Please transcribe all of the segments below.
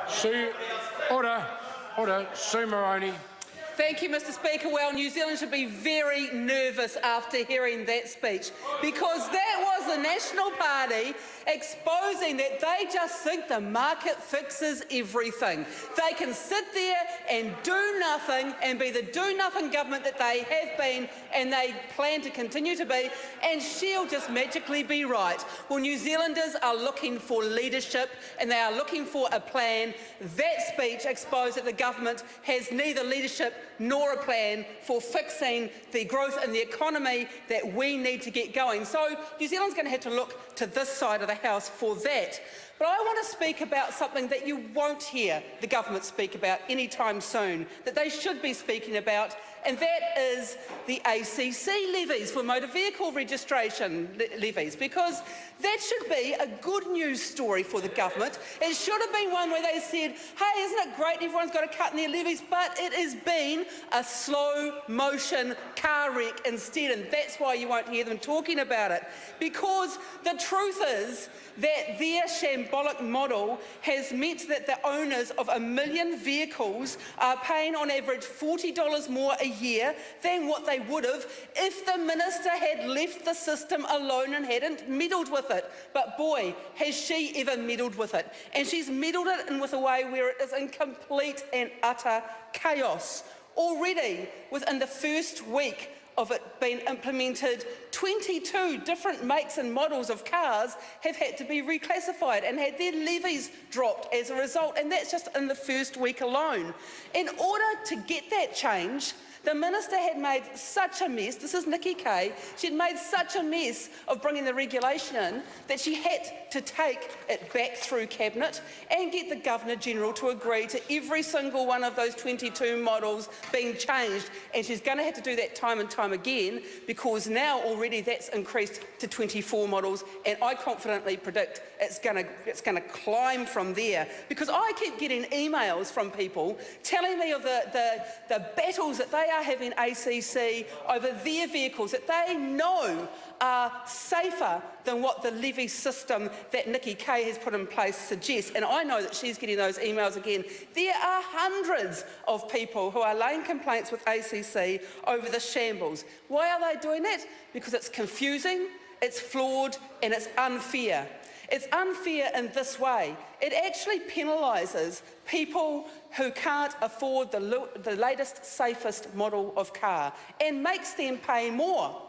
Sue, order. Sue Moroney. Thank you, Mr Speaker. Well, New Zealand should be very nervous after hearing that speech, because that was the National Party exposing that they just think the market fixes everything. They can sit there and do nothing and be the do-nothing government that they have been and they plan to continue to be, and she'll just magically be right. Well, New Zealanders are looking for leadership and they are looking for a plan. That speech exposed that the government has neither leadership nor a plan for fixing the growth in the economy that we need to get going. So New Zealand's going to have to look to this side of the House for that. But I want to speak about something that you won't hear the government speak about anytime soon, that they should be speaking about, and that is the ACC levies for motor vehicle registration levies, because that should be a good news story for the government. It should have been one where they said, hey, isn't it great everyone's got to cut in their levies, but it has been a slow motion car wreck instead, and that's why you won't hear them talking about it. Because the truth is that their shambolic model has meant that the owners of 1 million vehicles are paying on average $40 more a year than what they would have if the minister had left the system alone and hadn't meddled with it. But boy, has she ever meddled with it. And she's meddled it in with a way where it is in complete and utter chaos. Already, within the first week of it being implemented, 22 different makes and models of cars have had to be reclassified and had their levies dropped as a result, and that's just in the first week alone. In order to get that change, the minister had made such a mess, this is Nikki Kaye, she'd made such a mess of bringing the regulation in that she had to take it back through Cabinet and get the Governor-General to agree to every single one of those 22 models being changed, and she's going to have to do that time and time again, because now already that's increased to 24 models, and I confidently predict it's going to climb from there, because I keep getting emails from people telling me of the battles that they are having ACC over their vehicles that they know are safer than what the levy system that Nikki Kaye has put in place suggests. And I know that she's getting those emails again. There are hundreds of people who are laying complaints with ACC over the shambles. Why are they doing it? Because it's confusing, it's flawed, and it's unfair. It's unfair in this way. It actually penalises people who can't afford the latest, safest model of car and makes them pay more,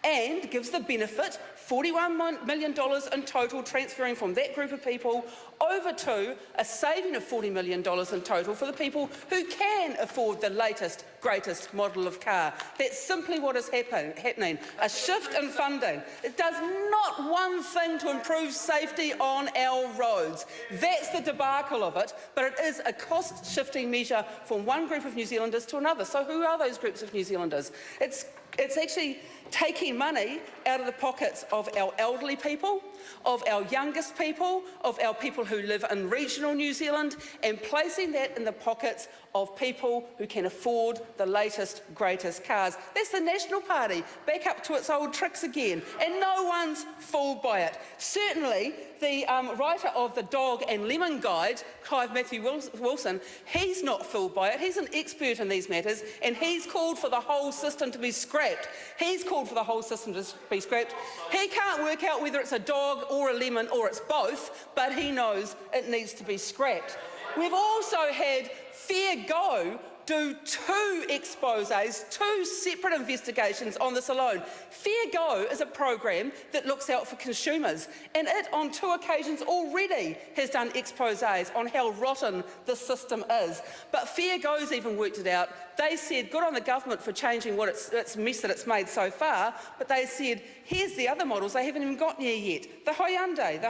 and gives the benefit, $41 million in total, transferring from that group of people over to a saving of $40 million in total for the people who can afford the latest, greatest model of car. That's simply what is happening. A shift in funding. It does not one thing to improve safety on our roads. That's the debacle of it, but it is a cost-shifting measure from one group of New Zealanders to another. So who are those groups of New Zealanders? It's actually taking money out of the pockets of our elderly people, of our youngest people, of our people who live in regional New Zealand, and placing that in the pockets of people who can afford the latest, greatest cars. That's the National Party, back up to its old tricks again, and no one's fooled by it. Certainly, the writer of the Dog and Lemon Guide, Clive Matthew Wilson, he's not fooled by it. He's an expert in these matters, and he's called for the whole system to be scrapped. He's called for the whole system to be scrapped. He can't work out whether it's a dog or a lemon or it's both, but he knows it needs to be scrapped. We've also had Fair Go do 2 exposés, 2 separate investigations on this alone. Fair Go is a program that looks out for consumers, and it on 2 occasions already has done exposés on how rotten the system is. But Fair Go's even worked it out. They said, good on the government for changing what its mess that it's made so far, but they said, here's the other models they haven't even got near yet. The Hyundai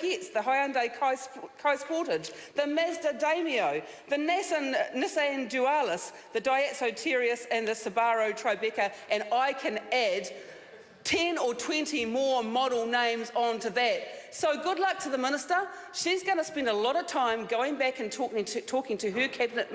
Getz, the Hyundai Kai Sportage, the Mazda Daimio, the Nissan Dualis, the Daihatsu Terios and the Subaru Tribeca, and I can add 10 or 20 more model names onto that. So good luck to the Minister. She's going to spend a lot of time going back and talking to her Cabinet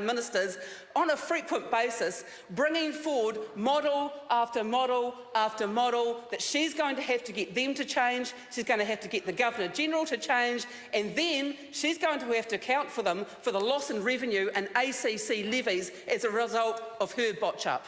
ministers on a frequent basis, bringing forward model after model after model that she's going to have to get them to change, she's going to have to get the Governor-General to change, and then she's going to have to account for them for the loss in revenue and ACC levies as a result of her botch-up.